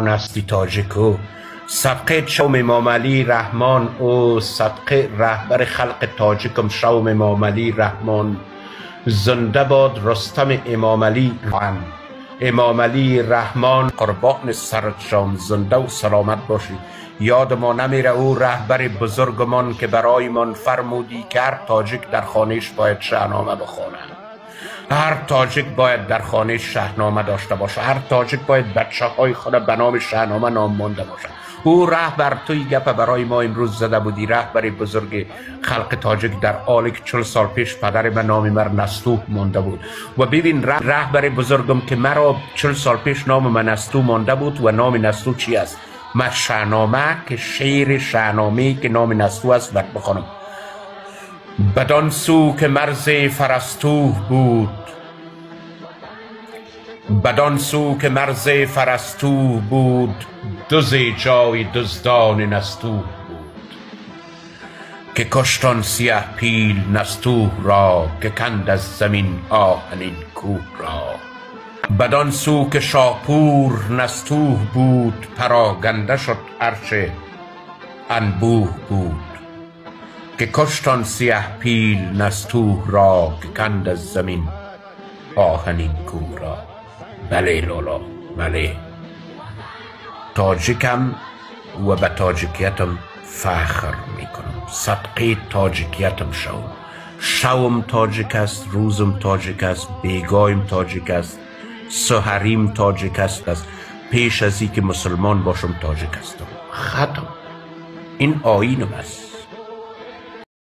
هستی تاجیکو صدقه شوم امام علی رحمان او صدقه رهبر خلق تاجیکم شوم امام علی رحمان زنده باد رستم امام علی امام علی رحمان قربان سرت شام زنده و سلامت باشی. یاد ما نمیره او رهبر بزرگمان که برایمان فرمودی که هر تاجیک در خانهش باید شاهنامه بخونه. هر تاجیک باید در خانه شاهنامه داشته باشه. هر تاجیک باید بچه های خود به نام شاهنامه نام مانده باشه. او رهبر توی گپ برای ما امروز زده بودی، رهبر بزرگ خلق تاجیک در حالی که 40 سال پیش پدر به نام مر نستوه مانده بود. و ببین رهبر بزرگم که مرا 40 سال پیش نام من نستوه مانده بود و نام نستوه چی است؟ من شاهنامه که شعر شاهنامه که نام نستوه است و بخونم. بدان سو که مرز فرستوه بود، بدان سو که مرز فرستوه بود، دز جای دزدان نستوه بود. که کشتان سیه پیل نستوه را، که کند از زمین آهنین کوه را. بدان سو که شاپور نستوه بود، پراگنده شد عرش انبوه بود. که کشتان سیه پیل نستوه را، که کند از زمین آهنین کوه را. بله لالا، بله تاجیکم و به تاجیکیتم فخر میکنم. صدقه تاجیکیتم شوم تاجیک است، روزم تاجیک است، بیگایم تاجیک است، سحریم تاجیک است. پیش از این که مسلمان باشم تاجیک هستم. ختم. این آیینم است.